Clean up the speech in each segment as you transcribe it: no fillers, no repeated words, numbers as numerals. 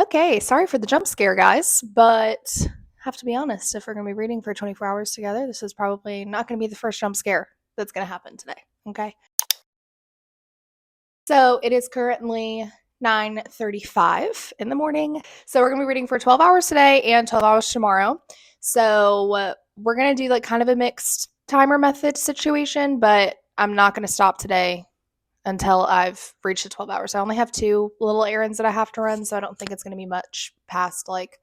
Okay, sorry for the jump scare, guys, but have to be honest, if we're going to be reading for 24 hours together, this is probably not going to be the first jump scare that's going to happen today, okay? So it is currently 9:35 in the morning. So we're going to be reading for 12 hours today and 12 hours tomorrow. So we're going to do like kind of a mixed timer method situation, but I'm not going to stop today until I've reached the 12 hours. I only have two little errands that I have to run, so I don't think it's going to be much past like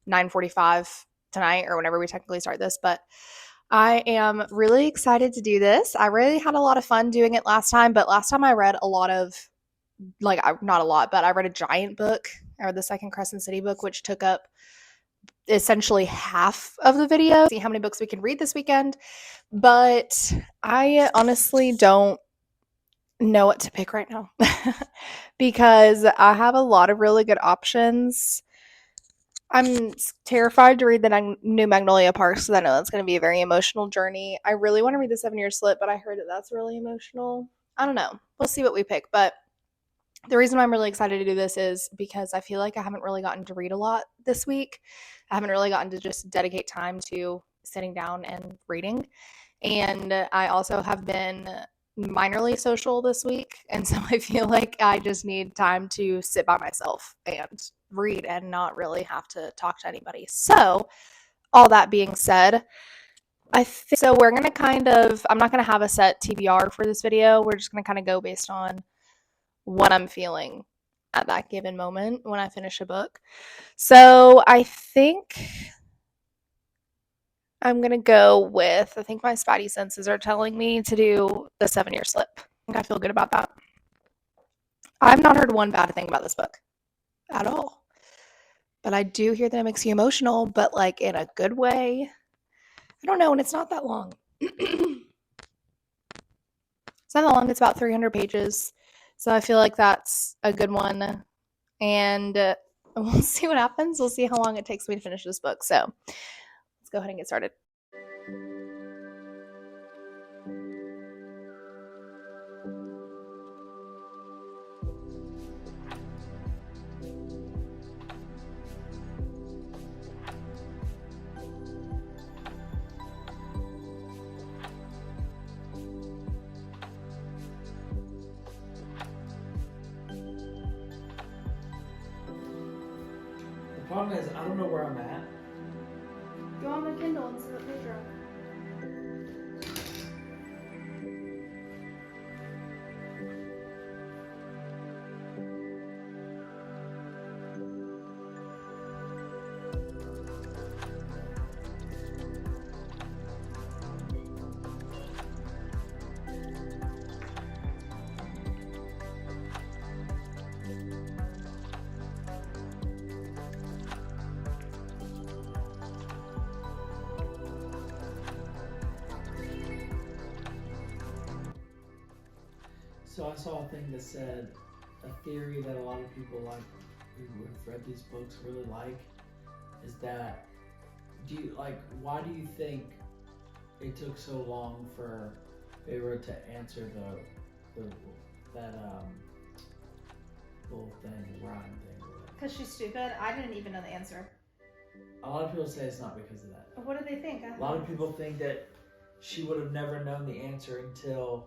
9:45 tonight or whenever we technically start this, but I am really excited to do this. I really had a lot of fun doing it last time, but last time I read a lot of not a lot, but I read a giant book. I read the Second Crescent City book, which took up essentially half of the video. See how many books we can read this weekend, but I honestly don't know what to pick right now because I have a lot of really good options. I'm terrified to read the new Magnolia Park because I know that's going to be a very emotional journey. I really want to read the 7 Year Slip, but I heard that that's really emotional. I don't know. We'll see what we pick. But the reason why I'm really excited to do this is because I feel like I haven't really gotten to read a lot this week. I haven't really gotten to just dedicate time to sitting down and reading. And I also have been minorly social this week. And so I feel like I just need time to sit by myself and read and not really have to talk to anybody. So, all that being said, I think so. We're going to I'm not going to have a set TBR for this video. We're just going to kind of go based on what I'm feeling at that given moment when I finish a book. So, I think I'm going to go with, I think my spidey senses are telling me to do the 7 Year Slip. I think I feel good about that. I've not heard one bad thing about this book at all. But I do hear that it makes you emotional, but like in a good way. I don't know, and it's not that long. It's not that long, it's about 300 pages. So I feel like that's a good one. And we'll see what happens. We'll see how long it takes me to finish this book. So let's go ahead and get started. The problem is, I don't know where I'm at. Go on the Kindle and see what page you're on. So I saw a thing that said a theory that a lot of people like who have read these books really like is that why do you think it took so long for Feyre to answer that little thing, rhyme thing? Because she's stupid. I didn't even know the answer. A lot of people say it's not because of that. What do they think? A lot of people think that she would have never known the answer until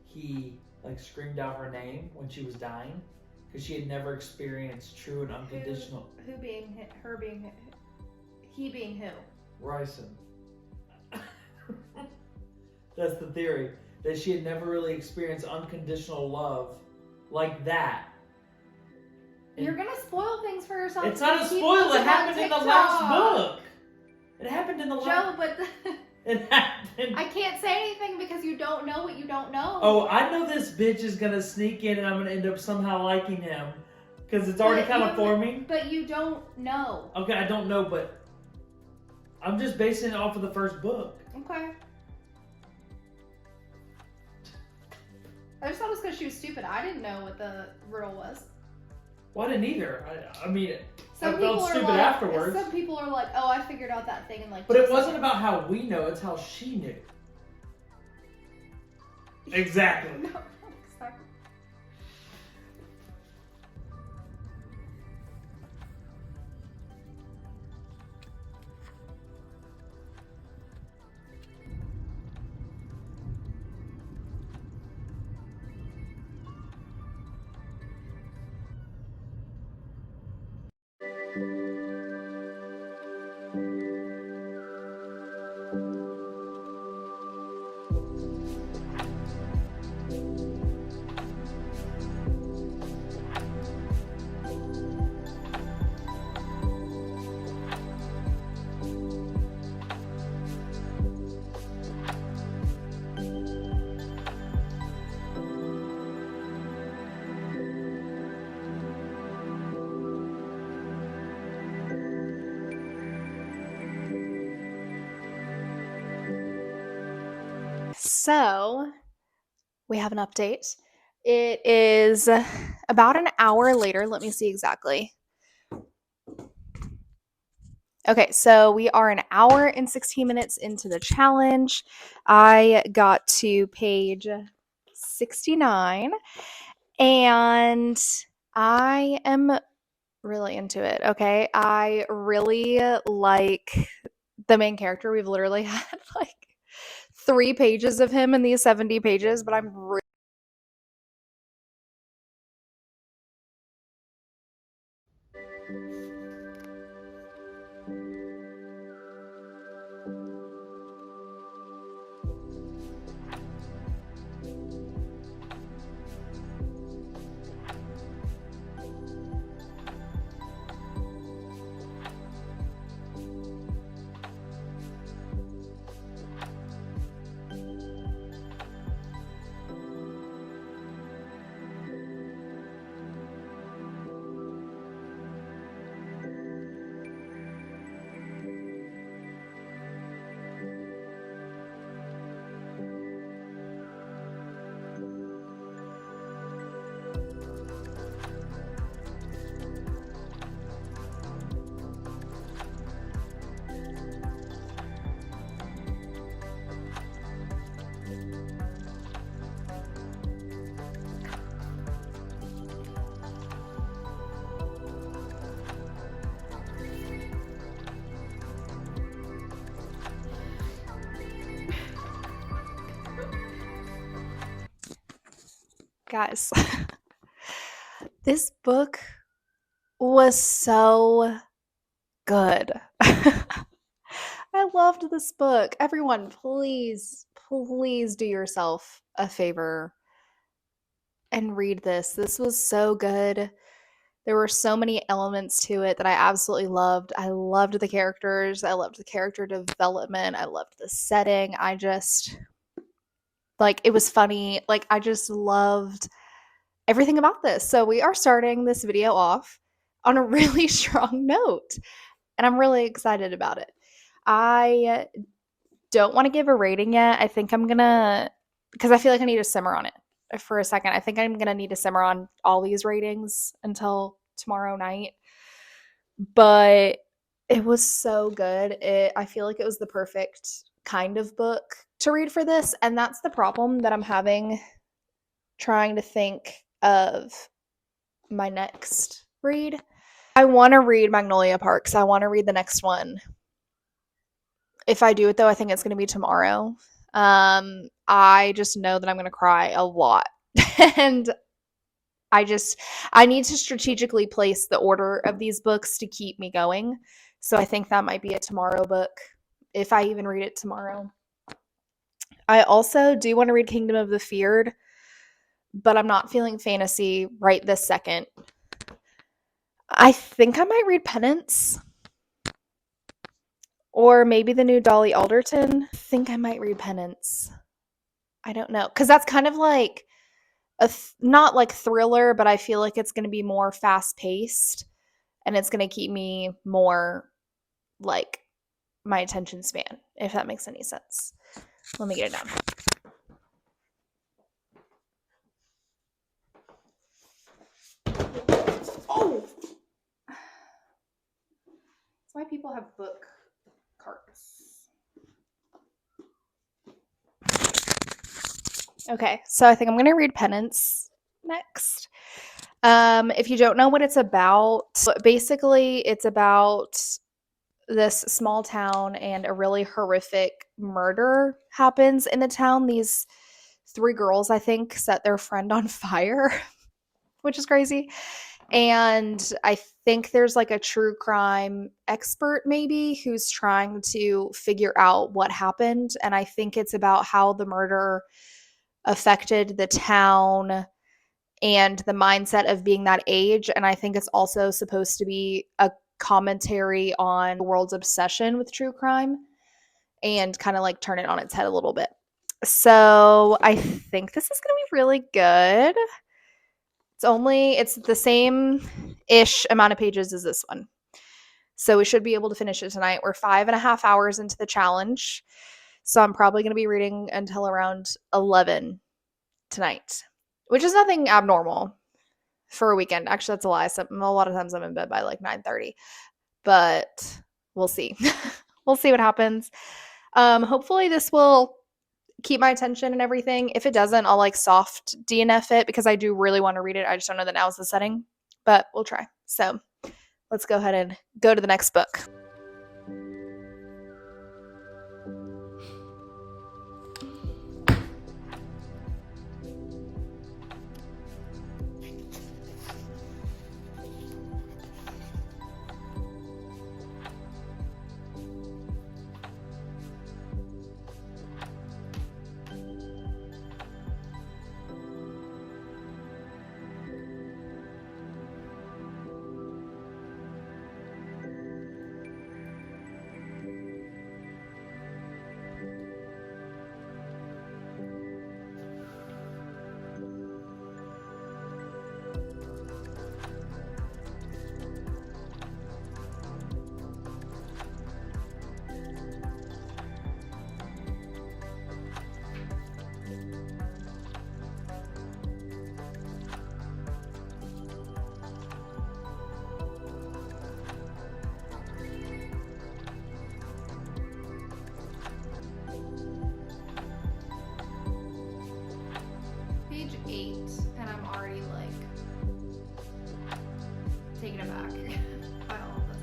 he screamed out her name when she was dying, because she had never experienced true and unconditional. Who being her being he being who? Ryson. That's the theory, that she had never really experienced unconditional love like that. And you're gonna spoil things for yourself. It's not a spoil. It happened in the last book. It happened in the last. Joe, but it happened. I can't say anything because you don't know what you don't know. Oh, I know this bitch is gonna sneak in and I'm gonna end up somehow liking him because it's already kind of forming. But you don't know. Okay, I don't know, but I'm just basing it off of the first book. Okay. I just thought it was because she was stupid. I didn't know what the riddle was. Well, I didn't either. I mean, some I felt stupid like, afterwards. Some people are like, oh, I figured out that thing in like. But it wasn't about how we know, it's how she knew. Exactly. No, exactly. So we have an update. It is about an hour later. Let me see exactly. Okay, so we are an hour and 16 minutes into the challenge. I got to page 69 and I am really into it. Okay, I really like the main character. We've literally had like 3 pages of him in these 70 pages, but I'm really guys. This book was so good. I loved this book. Everyone, please, please do yourself a favor and read this. This was so good. There were so many elements to it that I absolutely loved. I loved the characters. I loved the character development. I loved the setting. I just, like, it was funny. Like, I just loved everything about this. So, we are starting this video off on a really strong note, and I'm really excited about it. I don't want to give a rating yet. I think I'm gonna, because I feel like I need to simmer on it for a second. I think I'm gonna need to simmer on all these ratings until tomorrow night. But it was so good. I feel like it was the perfect kind of book to read for this, and that's the problem that I'm having trying to think of my next read. I want to read Magnolia Parks. I want to read the next one. If I do it though, I think it's going to be tomorrow. I just know that I'm going to cry a lot. And I need to strategically place the order of these books to keep me going. So I think that might be a tomorrow book if I even read it tomorrow. I also do want to read Kingdom of the Feared, but I'm not feeling fantasy right this second. I think I might read Penance. Or maybe the new Dolly Alderton. I think I might read Penance. I don't know. Because that's kind of like not like thriller, but I feel like it's going to be more fast paced and it's going to keep me more like my attention span, if that makes any sense. Let me get it down. Oh! That's why people have book carts. Okay, so I think I'm going to read Penance next. If you don't know what it's about, basically it's about this small town and a really horrific murder happens in the town. These 3 girls, I think, set their friend on fire, which is crazy. And I think there's like a true crime expert maybe who's trying to figure out what happened. And I think it's about how the murder affected the town and the mindset of being that age. And I think it's also supposed to be a commentary on the world's obsession with true crime and kind of like turn it on its head a little bit. So I think this is going to be really good. It's the same-ish amount of pages as this one. So we should be able to finish it tonight. We're 5.5 hours into the challenge. So I'm probably going to be reading until around 11 tonight, which is nothing abnormal for a weekend. Actually, that's a lie. A lot of times I'm in bed by like 9:30, but we'll see. We'll see what happens. Hopefully this will keep my attention and everything. If it doesn't, I'll like soft DNF it because I do really want to read it. I just don't know that now is the setting, but we'll try. So let's go ahead and go to the next book. Page 8, and I'm already like taken aback by all of this.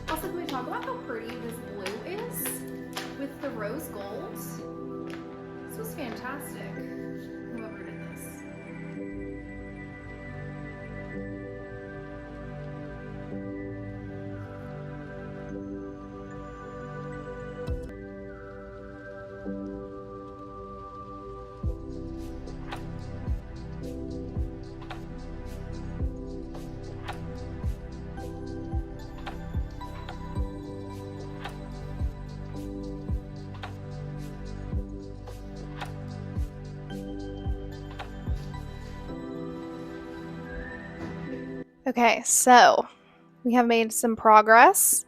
Also, can we talk about how pretty this blue is with the rose gold? This was fantastic. Whoever did this. Okay, so we have made some progress,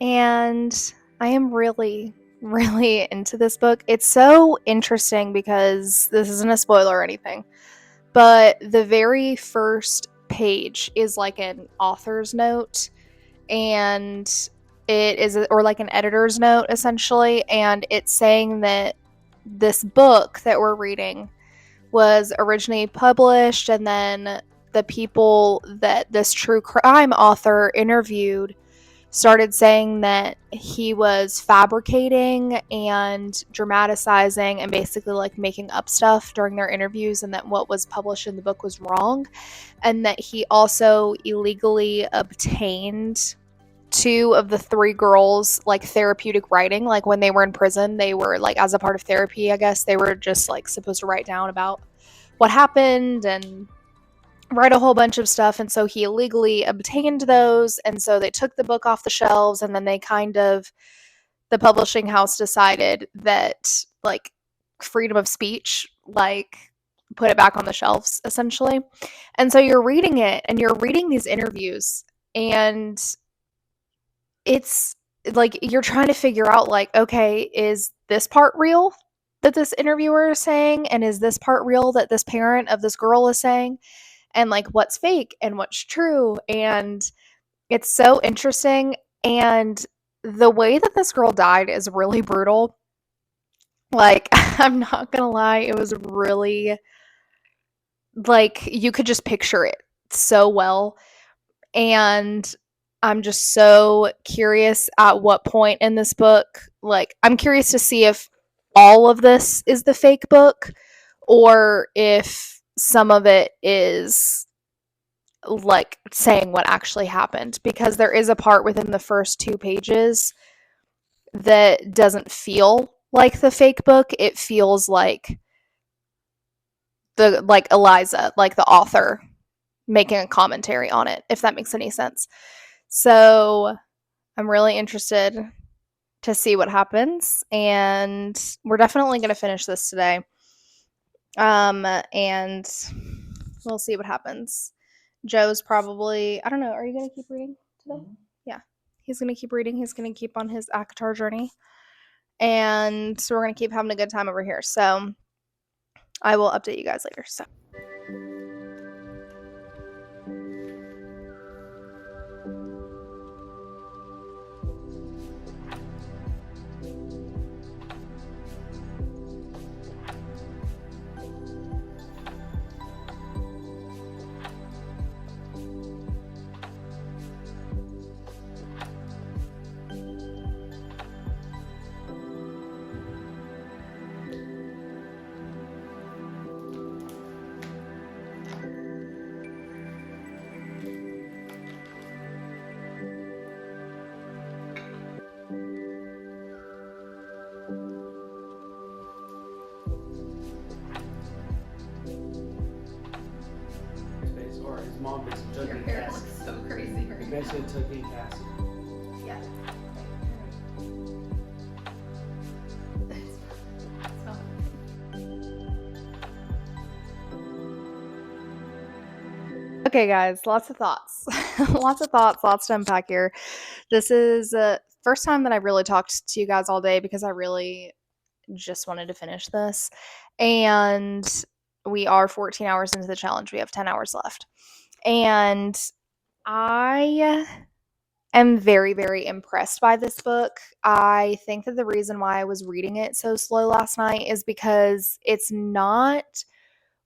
and I am really, really into this book. It's so interesting because this isn't a spoiler or anything, but the very first page is like an author's note, and it is, or like an editor's note essentially, and it's saying that this book that we're reading was originally published, and then the people that this true crime author interviewed started saying that he was fabricating and dramatizing and basically like making up stuff during their interviews, and that what was published in the book was wrong, and that he also illegally obtained 2 of the 3 girls like therapeutic writing. Like when they were in prison, they were like, as a part of therapy, I guess they were just like supposed to write down about what happened and write a whole bunch of stuff. And so he illegally obtained those, and so they took the book off the shelves, and then they kind of, the publishing house decided that like freedom of speech, like put it back on the shelves essentially. And so you're reading it and you're reading these interviews, and it's like you're trying to figure out like, okay, is this part real that this interviewer is saying, and is this part real that this parent of this girl is saying, and like what's fake and what's true. And it's so interesting, and the way that this girl died is really brutal. Like I'm not gonna lie, it was really like you could just picture it so well. And I'm just so curious at what point in this book, like I'm curious to see if all of this is the fake book, or if some of it is like saying what actually happened, because there is a part within the first 2 pages that doesn't feel like the fake book. It feels like the, like Eliza, like the author making a commentary on it, if that makes any sense. So I'm really interested to see what happens, and we're definitely going to finish this today. And we'll see what happens. Joe's probably, I don't know, are you going to keep reading today? Mhm. Yeah. He's going to keep reading. He's going to keep on his ACOTAR journey. and so we're going to keep having a good time over here. So I will update you guys later. So. Or his mom basically took Your in hair Cassie. looks so crazy right He now. basically took in Cassie. Yeah. Okay, guys, lots of thoughts. Lots of thoughts, lots to unpack here. This is the first time that I really talked to you guys all day because I really just wanted to finish this. And we are 14 hours into the challenge. We have 10 hours left. And I am very, very impressed by this book. I think that the reason why I was reading it so slow last night is because it's not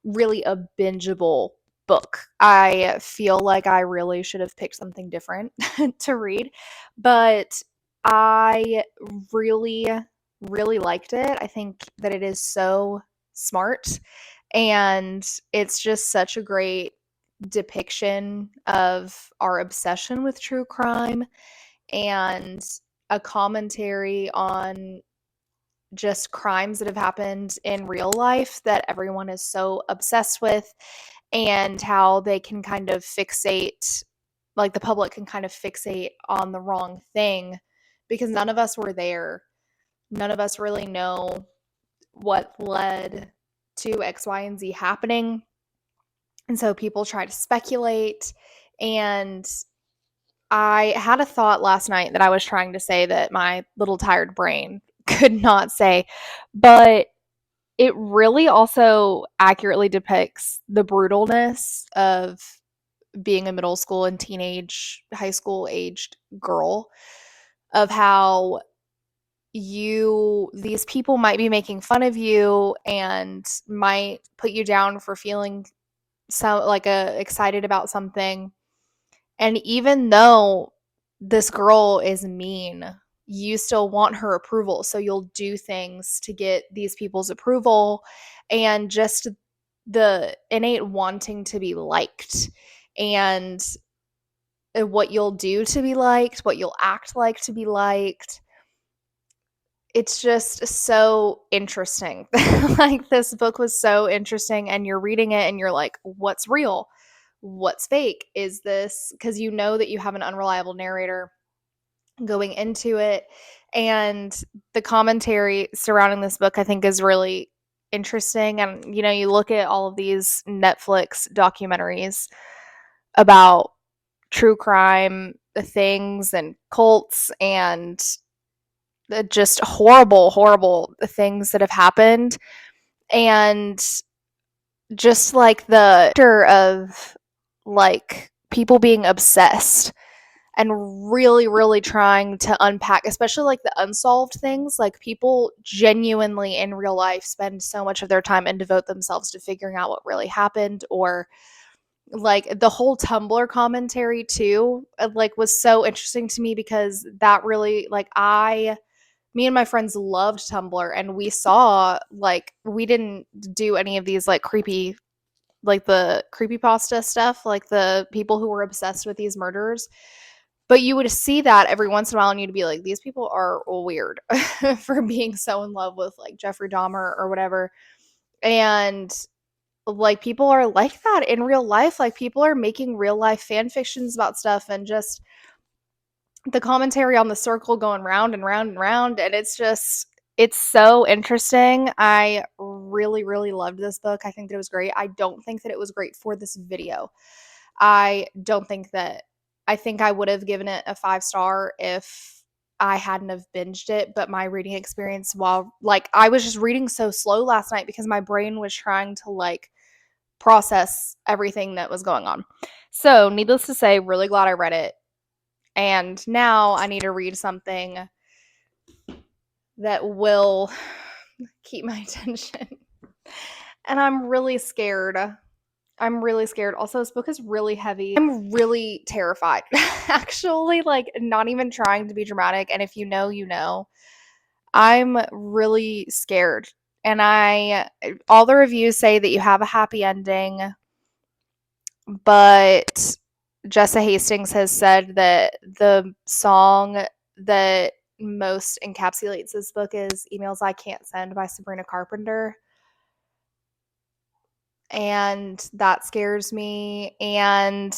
really a bingeable book. I feel like I really should have picked something different to read, but I really, really liked it. I think that it is so smart and it's just such a great depiction of our obsession with true crime and a commentary on just crimes that have happened in real life that everyone is so obsessed with, and how they can kind of fixate, like the public can kind of fixate on the wrong thing because none of us were there. None of us really know what led to X, Y, and Z happening. And so people try to speculate. And I had a thought last night that I was trying to say that my little tired brain could not say, but it really also accurately depicts the brutalness of being a middle school and high school aged girl, of how these people might be making fun of you and might put you down for feeling so like excited about something. And even though this girl is mean, you still want her approval. So you'll do things to get these people's approval and just the innate wanting to be liked and what you'll do to be liked, what you'll act like to be liked. It's just so interesting. Like this book was so interesting and you're reading it and you're like, what's real? What's fake? Is this because you know that you have an unreliable narrator going into it? And the commentary surrounding this book, I think, is really interesting. And, you look at all of these Netflix documentaries about true crime things and cults and just horrible, horrible things that have happened. And just like the of like people being obsessed and really, really trying to unpack, especially like the unsolved things. Like people genuinely in real life spend so much of their time and devote themselves to figuring out what really happened, or like the whole Tumblr commentary too, like was so interesting to me because that really me and my friends loved Tumblr and we saw we didn't do any of these like creepy like the creepypasta stuff, like the people who were obsessed with these murders. But you would see that every once in a while and you'd be like, these people are weird for being so in love with like Jeffrey Dahmer or whatever. And like people are like that in real life. Like people are making real life fan fictions about stuff, and just the commentary on the circle going round and round and round. And it's so interesting. I really, really loved this book. I think that it was great. I don't think that it was great for this video. I don't think that, I think I would have given it a 5-star if I hadn't have binged it, but my reading experience while like I was just reading so slow last night because my brain was trying to like process everything that was going on. So, needless to say, really glad I read it. And now I need to read something that will keep my attention. And I'm really scared. I'm really scared. Also, this book is really heavy. I'm really terrified. Actually, like, not even trying to be dramatic. And if you know, you know. I'm really scared. And all the reviews say that you have a happy ending, but Jessa Hastings has said that the song that most encapsulates this book is Emails I Can't Send by Sabrina Carpenter. And that scares me. And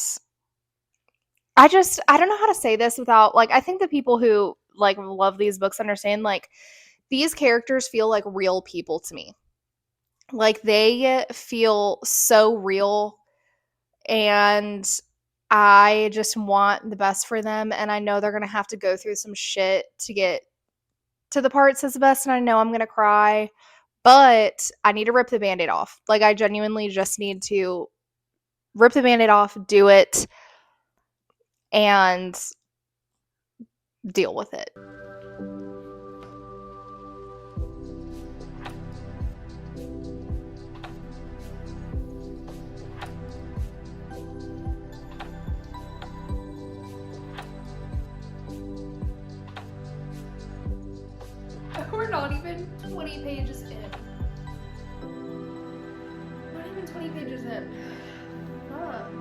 I don't know how to say this without, like, I think the people who, like, love these books understand, like, these characters feel like real people to me. Like, they feel so real, and I just want the best for them, and I know they're gonna have to go through some shit to get to the part that says the best, and I know I'm gonna cry, but I need to rip the Band-Aid off. Like, I genuinely just need to rip the Band-Aid off, do it, and deal with it. We're not even 20 pages in. Not even 20 pages in. Fuck.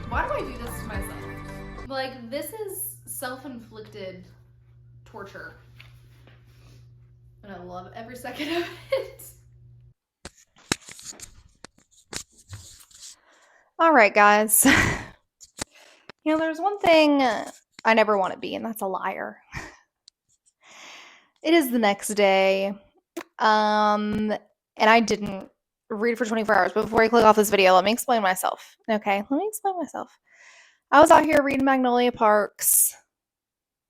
Why do I do this to myself? Like, this is self-inflicted torture. And I love every second of it. All right, guys. You know, there's one thing I never want to be, and that's a liar. It is the next day. And I didn't read for 24 hours. But before I click off this video, let me explain myself. Okay, let me explain myself. I was out here reading Magnolia Parks.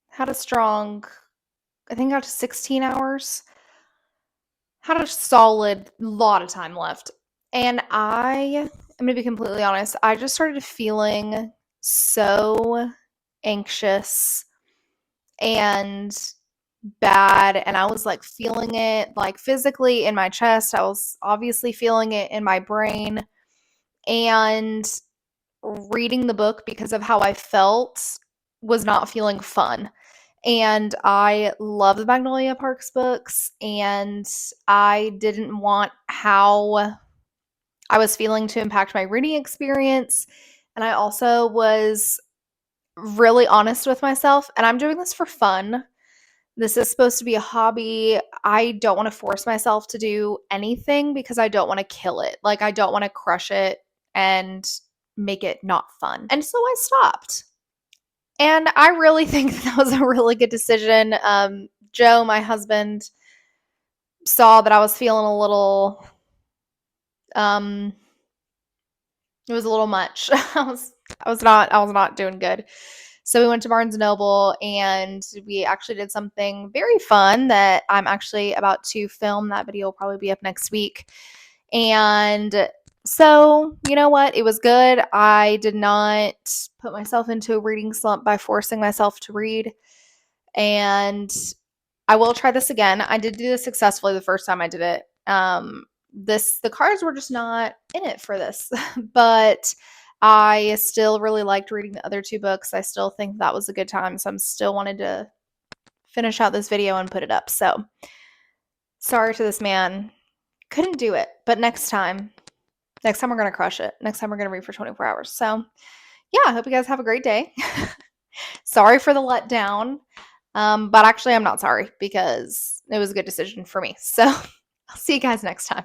Had a strong, I think got to 16 hours. Had a solid lot of time left. And I'm going to be completely honest, I just started feeling so anxious and bad, and I was like feeling it like physically in my chest. I was obviously feeling it in my brain, and reading the book because of how I felt was not feeling fun. And I love the Magnolia Parks books, and I didn't want how I was feeling to impact my reading experience. And I also was really honest with myself, and I'm doing this for fun. This is supposed to be a hobby. I don't want to force myself to do anything because I don't want to kill it. Like, I don't want to crush it and make it not fun. And so I stopped. And I really think that was a really good decision. Joe, my husband, saw that I was feeling a little, it was a little much. I was not doing good. So we went to Barnes & Noble, and we actually did something very fun that I'm actually about to film. That video will probably be up next week. And so, you know what? It was good. I did not put myself into a reading slump by forcing myself to read. And I will try this again. I did do this successfully the first time I did it. The cards were just not in it for this. But I still really liked reading the other 2 books. I still think that was a good time, so I'm still wanted to finish out this video and put it up. So, sorry to this man. Couldn't do it, but next time we're going to crush it. Next time we're going to read for 24 hours. So, yeah, I hope you guys have a great day. Sorry for the letdown. But actually I'm not sorry because it was a good decision for me. So, I'll see you guys next time.